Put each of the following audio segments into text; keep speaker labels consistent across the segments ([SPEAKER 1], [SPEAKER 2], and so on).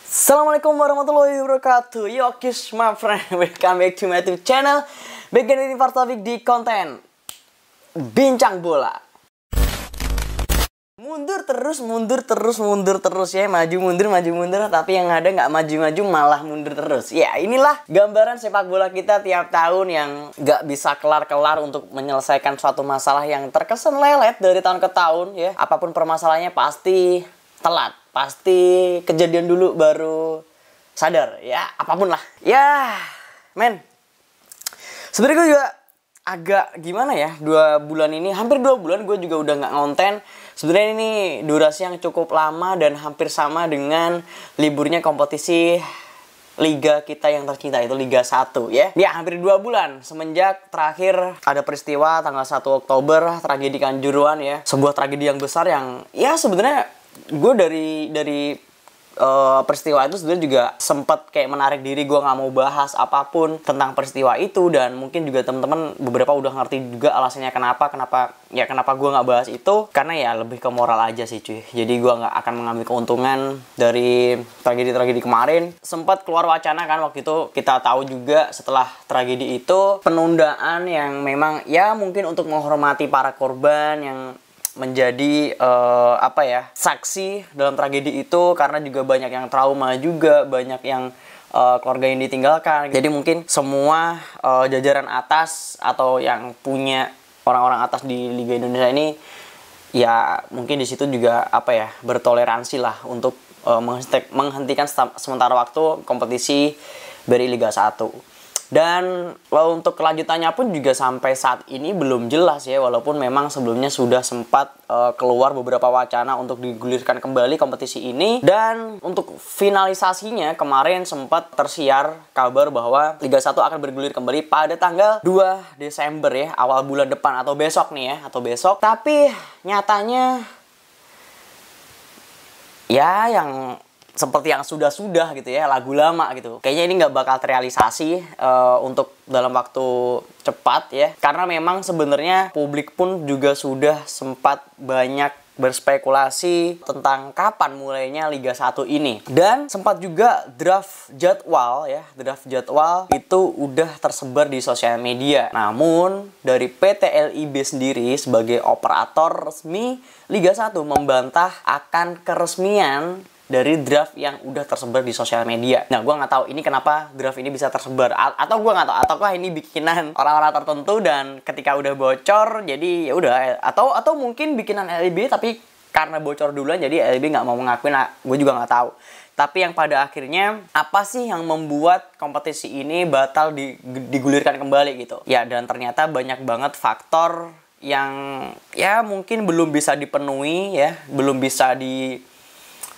[SPEAKER 1] Assalamualaikum warahmatullahi wabarakatuh. Yokis my friend, welcome back to my YouTube channel. Bagian ini topik di konten Bincang Bola. Mundur terus ya, maju mundur, tapi yang ada nggak maju-maju malah mundur terus. Ya, inilah gambaran sepak bola kita tiap tahun yang nggak bisa kelar-kelar untuk menyelesaikan suatu masalah yang terkesan lelet dari tahun ke tahun ya. Apapun permasalahannya pasti telat, pasti kejadian dulu baru sadar ya, apapun lah. Ya, men. Sebenarnya gue juga agak gimana ya, hampir 2 bulan gue juga udah nggak ngonten. Sebenarnya ini durasi yang cukup lama dan hampir sama dengan liburnya kompetisi liga kita yang tercinta, itu Liga 1 ya. Ya, hampir 2 bulan semenjak terakhir ada peristiwa tanggal 1 Oktober, tragedi Kanjuruhan ya. Sebuah tragedi yang besar yang ya sebenarnya gue dari peristiwa itu sebenarnya juga sempat kayak menarik diri, gue nggak mau bahas apapun tentang peristiwa itu. Dan mungkin juga teman-teman beberapa udah ngerti juga alasannya kenapa gue nggak bahas itu, karena ya lebih ke moral aja sih cuy. Jadi gue nggak akan mengambil keuntungan dari tragedi kemarin. Sempat keluar wacana kan waktu itu, kita tahu juga setelah tragedi itu penundaan yang memang ya mungkin untuk menghormati para korban yang menjadi saksi dalam tragedi itu, karena juga banyak yang trauma juga, banyak yang keluarga yang ditinggalkan. Jadi mungkin semua jajaran atas atau yang punya orang-orang atas di Liga Indonesia ini ya mungkin di situ juga bertoleransi lah untuk menghentikan sementara waktu kompetisi dari Liga 1. Dan untuk kelanjutannya pun juga sampai saat ini belum jelas ya, walaupun memang sebelumnya sudah sempat keluar beberapa wacana untuk digulirkan kembali kompetisi ini. Dan untuk finalisasinya kemarin sempat tersiar kabar bahwa Liga 1 akan bergulir kembali pada tanggal 2 Desember ya, awal bulan depan atau besok nih ya, Tapi nyatanya ya yang seperti yang sudah gitu ya, lagu lama gitu. Kayaknya ini nggak bakal terrealisasi untuk dalam waktu cepat ya. Karena memang sebenarnya publik pun juga sudah sempat banyak berspekulasi tentang kapan mulainya Liga 1 ini. Dan sempat juga draft jadwal itu udah tersebar di sosial media. Namun dari PT LIB sendiri sebagai operator resmi Liga 1 membantah akan keresmian dari draft yang udah tersebar di sosial media. Nah, gue nggak tahu ini kenapa draft ini bisa tersebar, atau gue nggak tahu, ataukah ini bikinan orang-orang tertentu dan ketika udah bocor jadi ya udah, atau mungkin bikinan LIB tapi karena bocor duluan jadi LIB nggak mau mengakuin. Nah, gue juga nggak tahu. Tapi yang pada akhirnya apa sih yang membuat kompetisi ini batal digulirkan kembali gitu? Ya, dan ternyata banyak banget faktor yang ya mungkin belum bisa dipenuhi ya, belum bisa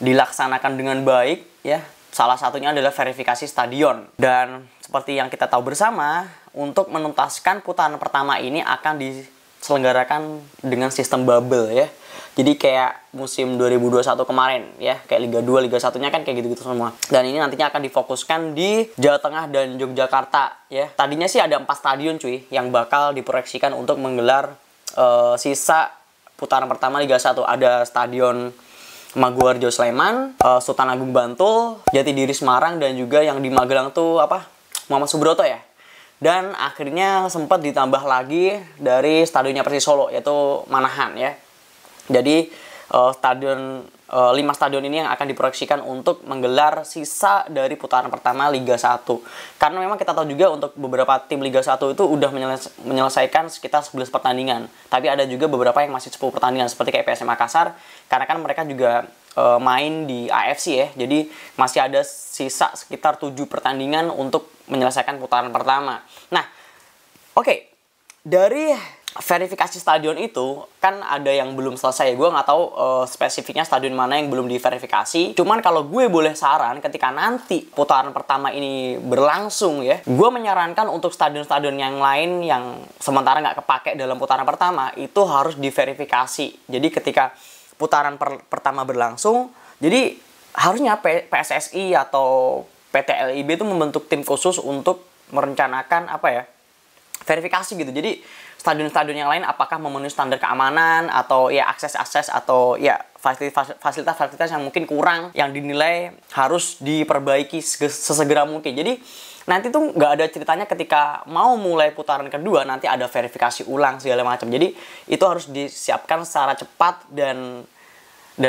[SPEAKER 1] dilaksanakan dengan baik ya. Salah satunya adalah verifikasi stadion. Dan seperti yang kita tahu bersama, untuk menuntaskan putaran pertama ini akan diselenggarakan dengan sistem bubble ya. Jadi kayak musim 2021 kemarin ya, kayak Liga 2, Liga 1-nya kan kayak gitu-gitu semua. Dan ini nantinya akan difokuskan di Jawa Tengah dan Yogyakarta ya. Tadinya sih ada 4 stadion cuy yang bakal diproyeksikan untuk menggelar sisa putaran pertama Liga 1. Ada Stadion Maguwarjo Sleman, Sultan Agung Bantul, Jatidiri Semarang, dan juga yang di Magelang tuh Muhammad Subroto ya. Dan akhirnya sempat ditambah lagi dari stadionnya Persis Solo, yaitu Manahan ya. Jadi 5 stadion ini yang akan diproyeksikan untuk menggelar sisa dari putaran pertama Liga 1. Karena memang kita tahu juga untuk beberapa tim Liga 1 itu udah menyelesaikan sekitar 11 pertandingan. Tapi ada juga beberapa yang masih 10 pertandingan seperti kayak PSM Makassar, karena kan mereka juga main di AFC ya. Jadi masih ada sisa sekitar 7 pertandingan untuk menyelesaikan putaran pertama. Nah, oke. Dari verifikasi stadion itu kan ada yang belum selesai. Gue nggak tahu spesifiknya stadion mana yang belum diverifikasi. Cuman kalau gue boleh saran, ketika nanti putaran pertama ini berlangsung ya, gue menyarankan untuk stadion-stadion yang lain yang sementara nggak kepake dalam putaran pertama itu harus diverifikasi. Jadi ketika putaran pertama berlangsung, jadi harusnya PSSI atau PT LIB itu membentuk tim khusus untuk merencanakan verifikasi gitu. Jadi stadion-stadion yang lain apakah memenuhi standar keamanan atau ya akses-akses atau ya fasilitas-fasilitas yang mungkin kurang yang dinilai harus diperbaiki sesegera mungkin. Jadi nanti tuh nggak ada ceritanya ketika mau mulai putaran kedua nanti ada verifikasi ulang segala macam. Jadi itu harus disiapkan secara cepat dan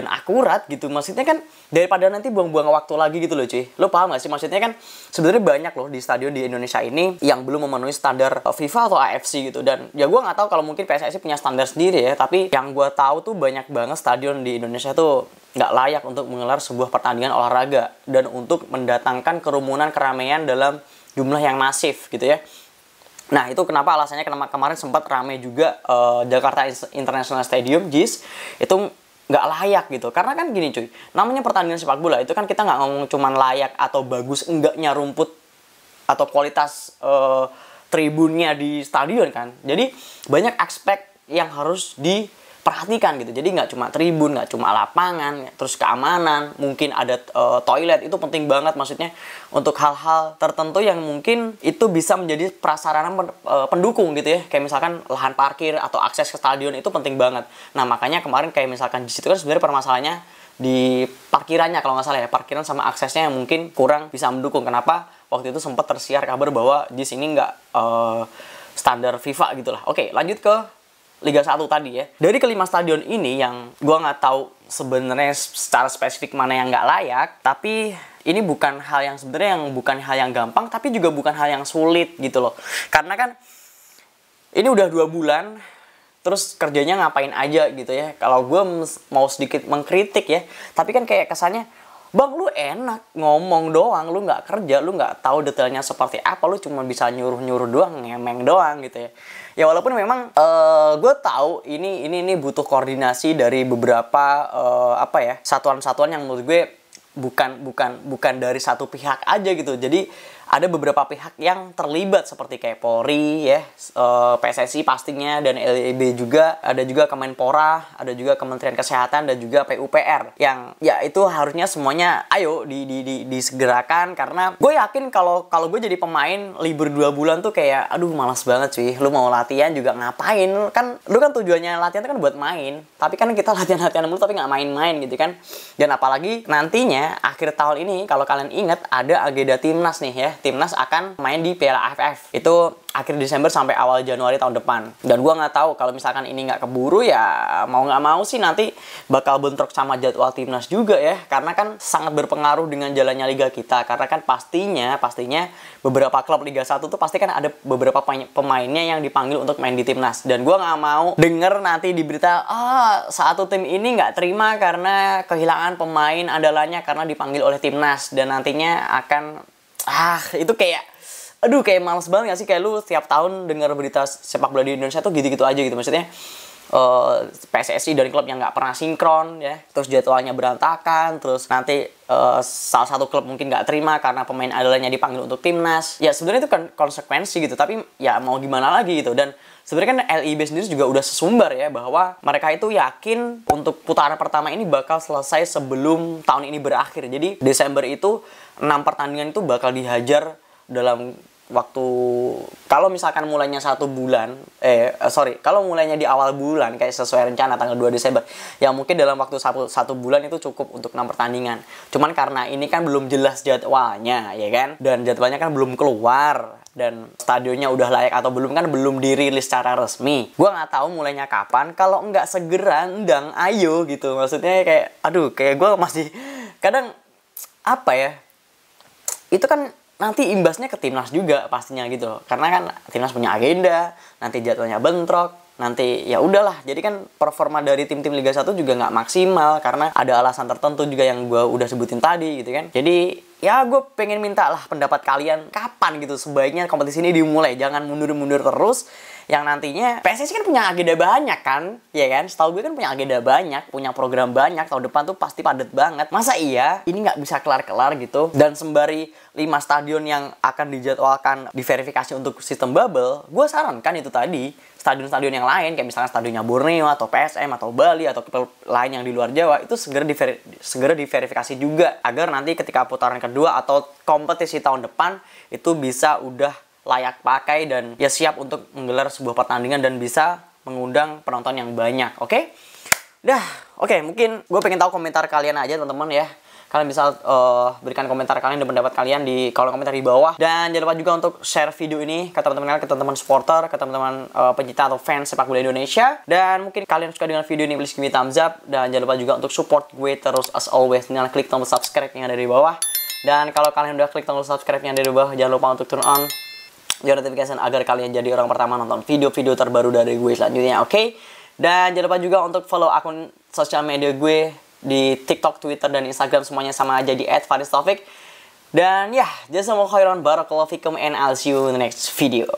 [SPEAKER 1] akurat gitu. Maksudnya kan daripada nanti buang-buang waktu lagi gitu loh cuy. Lo paham gak sih? Maksudnya kan sebenarnya banyak loh di stadion di Indonesia ini yang belum memenuhi standar FIFA atau AFC gitu. Dan ya gue nggak tahu kalau mungkin PSSI punya standar sendiri ya. Tapi yang gue tahu tuh banyak banget stadion di Indonesia tuh nggak layak untuk menggelar sebuah pertandingan olahraga. Dan untuk mendatangkan kerumunan keramaian dalam jumlah yang masif gitu ya. Nah itu kenapa alasannya kemarin sempat ramai juga Jakarta International Stadium JIS itu nggak layak gitu. Karena kan gini cuy, namanya pertandingan sepak bola itu kan kita nggak ngomong cuman layak atau bagus enggaknya rumput atau kualitas tribunnya di stadion kan. Jadi banyak aspek yang harus diperhatikan gitu. Jadi nggak cuma tribun, nggak cuma lapangan, terus keamanan, mungkin ada toilet, itu penting banget maksudnya untuk hal-hal tertentu yang mungkin itu bisa menjadi prasarana pendukung gitu ya. Kayak misalkan lahan parkir atau akses ke stadion itu penting banget. Nah makanya kemarin kayak misalkan di situ kan sebenarnya permasalahannya di parkirannya kalau nggak salah ya, parkiran sama aksesnya yang mungkin kurang bisa mendukung. Kenapa waktu itu sempat tersiar kabar bahwa di sini nggak standar FIFA gitulah. Oke, lanjut ke Liga 1 tadi ya. Dari kelima stadion ini yang gua nggak tahu sebenarnya secara spesifik mana yang nggak layak, tapi ini bukan hal yang sebenarnya bukan hal yang gampang, tapi juga bukan hal yang sulit gitu loh. Karena kan ini udah 2 bulan, terus kerjanya ngapain aja gitu ya. Kalau gue mau sedikit mengkritik ya, tapi kan kayak kesannya, bang lu enak ngomong doang, lu nggak kerja, lu nggak tahu detailnya seperti apa, lu cuma bisa nyuruh-nyuruh doang, ngemeng doang gitu ya. Ya walaupun memang gue tahu ini butuh koordinasi dari beberapa satuan-satuan yang menurut gue bukan dari satu pihak aja gitu. Jadi ada beberapa pihak yang terlibat seperti kayak Polri ya, PSSI pastinya, dan LIB juga, ada juga Kemenpora, ada juga Kementerian Kesehatan dan juga PUPR yang ya itu harusnya semuanya ayo disegerakan. Karena gue yakin kalau gue jadi pemain libur 2 bulan tuh kayak aduh malas banget cuy. Lu mau latihan juga ngapain? Lu kan tujuannya latihan itu kan buat main, tapi kan kita latihan mulu tapi nggak main-main gitu kan. Dan apalagi nantinya akhir tahun ini kalau kalian ingat ada agenda timnas nih ya. Timnas akan main di Piala AFF. Itu akhir Desember sampai awal Januari tahun depan. Dan gue nggak tahu kalau misalkan ini nggak keburu ya mau nggak mau sih nanti bakal bentrok sama jadwal timnas juga ya. Karena kan sangat berpengaruh dengan jalannya liga kita. Karena kan pastinya beberapa klub Liga 1 tuh pasti kan ada beberapa pemainnya yang dipanggil untuk main di timnas. Dan gue nggak mau denger nanti di berita satu tim ini nggak terima karena kehilangan pemain andalanya karena dipanggil oleh timnas. Dan nantinya akan itu kayak kayak males banget gak sih? Kayak lu setiap tahun dengar berita sepak bola di Indonesia tuh gitu-gitu aja gitu. Maksudnya PSSI dari klub yang nggak pernah sinkron ya, terus jadwalnya berantakan, terus nanti salah satu klub mungkin nggak terima karena pemain andalanya dipanggil untuk timnas. Ya sebenarnya itu kan konsekuensi gitu, tapi ya mau gimana lagi gitu. Dan sebenarnya kan LIB sendiri juga udah sesumbar ya bahwa mereka itu yakin untuk putaran pertama ini bakal selesai sebelum tahun ini berakhir. Jadi Desember itu 6 pertandingan itu bakal dihajar dalam waktu, kalau misalkan mulainya kalau mulainya di awal bulan kayak sesuai rencana tanggal 2 Desember ya mungkin dalam waktu satu bulan itu cukup untuk 6 pertandingan. Cuman karena ini kan belum jelas jadwalnya ya kan, dan jadwalnya kan belum keluar dan stadionnya udah layak atau belum kan belum dirilis secara resmi. Gua nggak tahu mulainya kapan, kalau nggak segera ndang ayo gitu. Maksudnya kayak kayak gue masih kadang itu kan nanti imbasnya ke timnas juga pastinya gitu loh. Karena kan timnas punya agenda, nanti jadwalnya bentrok, nanti ya udahlah. Jadi kan performa dari tim-tim Liga 1 juga nggak maksimal karena ada alasan tertentu juga yang gue udah sebutin tadi gitu kan. Jadi ya gue pengen minta lah pendapat kalian kapan gitu sebaiknya kompetisi ini dimulai. Jangan mundur-mundur terus. Yang nantinya PSSI kan punya agenda banyak kan, ya kan? Setahu gue kan punya agenda banyak, punya program banyak. Tahun depan tuh pasti padat banget. Masa iya ini nggak bisa kelar-kelar gitu? Dan sembari 5 stadion yang akan dijadwalkan diverifikasi untuk sistem bubble, gue sarankan itu tadi stadion-stadion yang lain kayak misalnya stadionnya Borneo atau PSM atau Bali atau klub lain yang di luar Jawa itu segera diverifikasi juga agar nanti ketika putaran kedua atau kompetisi tahun depan itu bisa udah layak pakai dan ya siap untuk menggelar sebuah pertandingan dan bisa mengundang penonton yang banyak. Oke? Oke, mungkin gue pengen tahu komentar kalian aja teman-teman ya. Kalian bisa berikan komentar kalian dan pendapat kalian di kolom komentar di bawah. Dan jangan lupa juga untuk share video ini ke teman-teman kalian, ke teman-teman supporter, ke teman-teman pencinta atau fans sepak bola Indonesia. Dan mungkin kalian suka dengan video ini, please give me thumbs up. Dan jangan lupa juga untuk support gue terus as always dengan klik tombol subscribe yang ada di bawah. Dan kalau kalian udah klik tombol subscribe yang ada di bawah, jangan lupa untuk turn on notification agar kalian jadi orang pertama nonton video-video terbaru dari gue selanjutnya, oke? Dan jangan lupa juga untuk follow akun sosial media gue di TikTok, Twitter, dan Instagram, semuanya sama aja di @faristaufik. Dan ya, jazakumullahu khairan, barakallahu fikum, and I'll see you in the next video.